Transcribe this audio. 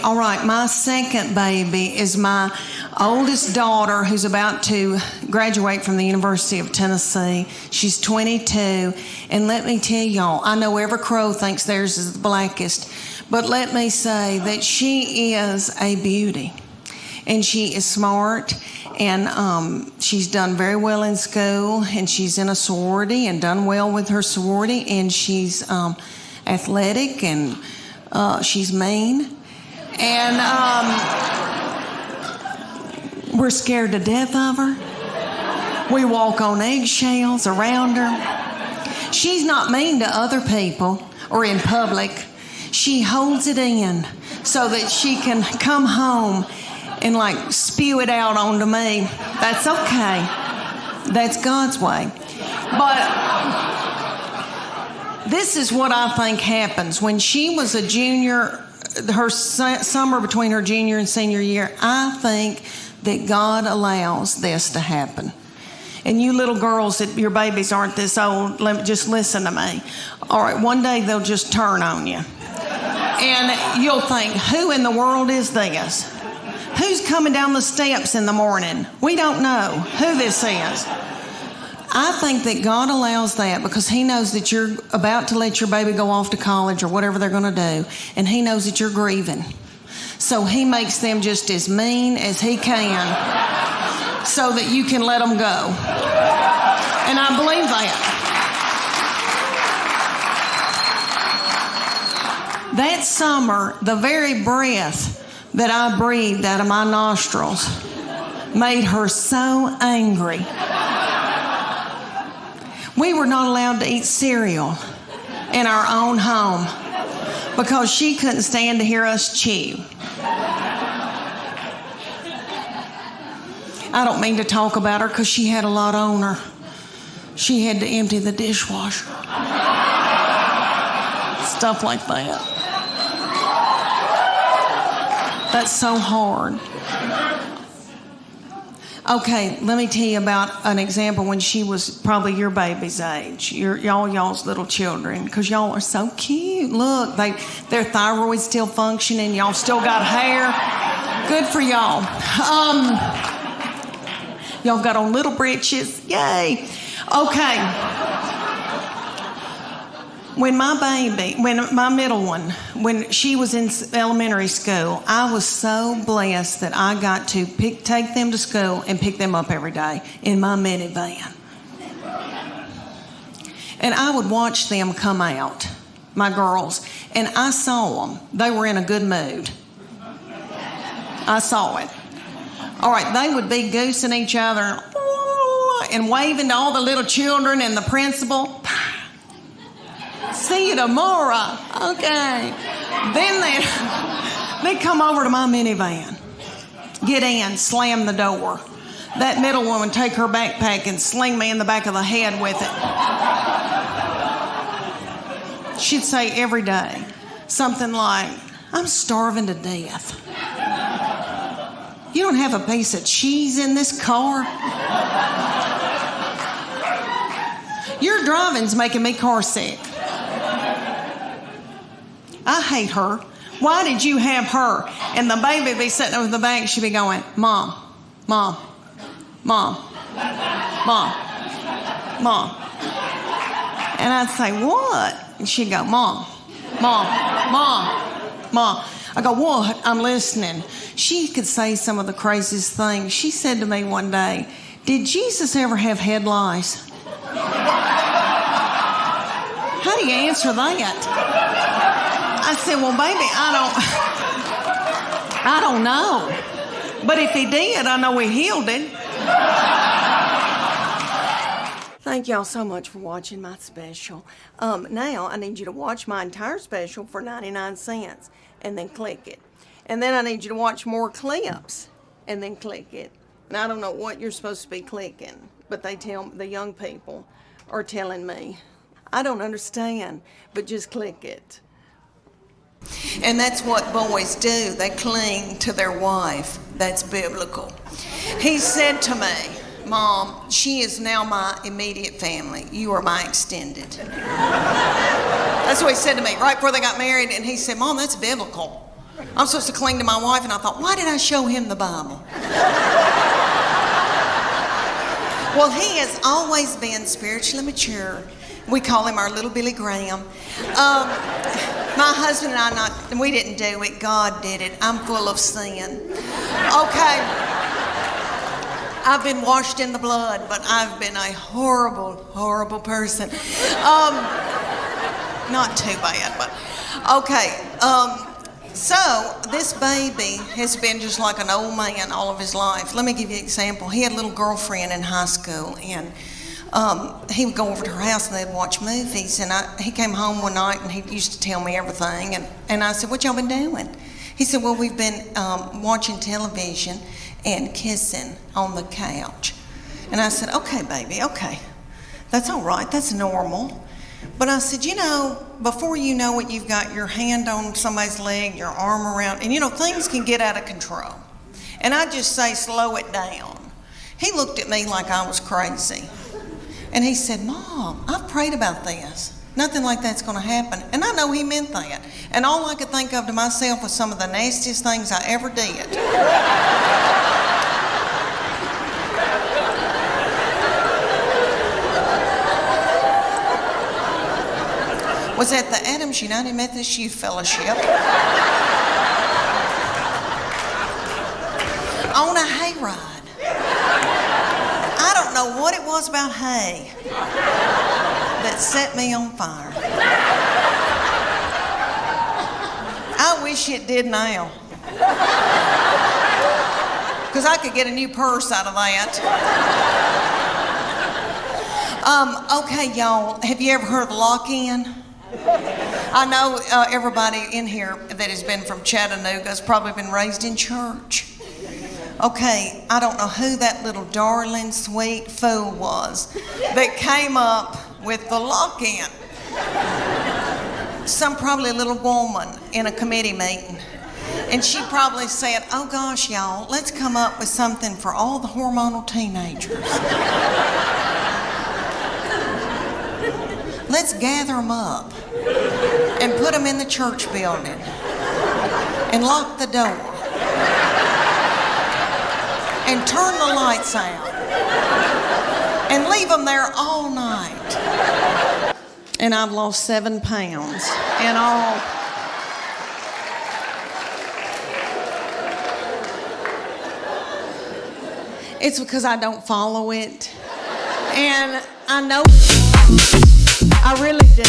All right, my second baby is my oldest daughter who's about to graduate from the University of Tennessee. She's 22, and let me tell y'all, I know every crow thinks theirs is the blackest, but let me say that she is a beauty, and she is smart, and she's done very well in school, and she's in a sorority and done well with her sorority, and she's athletic, and she's mean. And we're scared to death of her. We walk on eggshells around her. She's not mean to other people or in public. She holds it in so that she can come home and like spew it out onto me. That's okay. That's God's way. But this is what I think happens. When she was a junior, her summer between her junior and senior year, I think that God allows this to happen. And you little girls that your babies aren't this old, just listen to me. All right, one day they'll just turn on you. And you'll think, who in the world is this? Who's coming down the steps in the morning? We don't know who this is. I think that God allows that because he knows that you're about to let your baby go off to college or whatever they're going to do, and he knows that you're grieving. So he makes them just as mean as he can so that you can let them go. And I believe that. That summer, the very breath that I breathed out of my nostrils made her so angry. We were not allowed to eat cereal in our own home because she couldn't stand to hear us chew. I don't mean to talk about her because she had a lot on her. She had to empty the dishwasher. Stuff like that. That's so hard. Okay, let me tell you about an example when she was probably your baby's age, y'all's little children, because y'all are so cute. Look, their thyroid's still functioning. Y'all still got hair. Good for y'all. Y'all got on little britches. Yay. Okay. When my middle one, when she was in elementary school, I was so blessed that I got to take them to school and pick them up every day in my minivan. And I would watch them come out, my girls, and I saw them. They were in a good mood. I saw it. All right, they would be goosing each other and waving to all the little children and the principal. See you tomorrow. Okay. Then they come over to my minivan, get in, slam the door. That middle woman take her backpack and sling me in the back of the head with it. She'd say every day something like, I'm starving to death. You don't have a piece of cheese in this car? Your driving's making me car sick. I hate her. Why did you have her? And the baby be sitting over the back, she'd be going, Mom, Mom, Mom, Mom, Mom. And I'd say, what? And she'd go, Mom, Mom, Mom, Mom. I go, what? I'm listening. She could say some of the craziest things. She said to me one day, did Jesus ever have head lice? How do you answer that? I said, well, baby, I don't know. But if he did, I know he healed it. Thank y'all so much for watching my special. Now I need you to watch my entire special for 99 cents and then click it. And then I need you to watch more clips and then click it. And I don't know what you're supposed to be clicking, but the young people are telling me. I don't understand, but just click it. And that's what boys do. They cling to their wife. That's biblical. He said to me, Mom, she is now my immediate family. You are my extended. That's what he said to me right before they got married. And he said, Mom, that's biblical. I'm supposed to cling to my wife, and I thought, why did I show him the Bible? Well, he has always been spiritually mature. We call him our little Billy Graham. My husband and I, we didn't do it. God did it. I'm full of sin. Okay. I've been washed in the blood, but I've been a horrible, horrible person. Not too bad, but okay. So this baby has been just like an old man all of his life. Let me give you an example. He had a little girlfriend in high school, and he would go over to her house and they'd watch movies. And he came home one night and he used to tell me everything. And I said, what y'all been doing? He said, well, we've been watching television and kissing on the couch. And I said, okay, baby, okay. That's all right. That's normal. But I said, before you know it, you've got your hand on somebody's leg, your arm around, and things can get out of control. And I just say, slow it down. He looked at me like I was crazy. And he said, Mom, I've prayed about this. Nothing like that's going to happen. And I know he meant that. And all I could think of to myself was some of the nastiest things I ever did. Was at the Adams United Methodist Youth Fellowship on a hayride. I don't know what it was about hay that set me on fire. I wish it did now, because I could get a new purse out of that. Okay, y'all, have you ever heard of lock-in? I know everybody in here that has been from Chattanooga has probably been raised in church. Okay, I don't know who that little darling, sweet fool was that came up with the lock-in. Probably a little woman in a committee meeting. And she probably said, oh gosh, y'all, let's come up with something for all the hormonal teenagers. Let's gather them up and put them in the church building and lock the door and turn the lights out and leave them there all night. And I've lost 7 pounds in all. It's because I don't follow it. And I know I really do.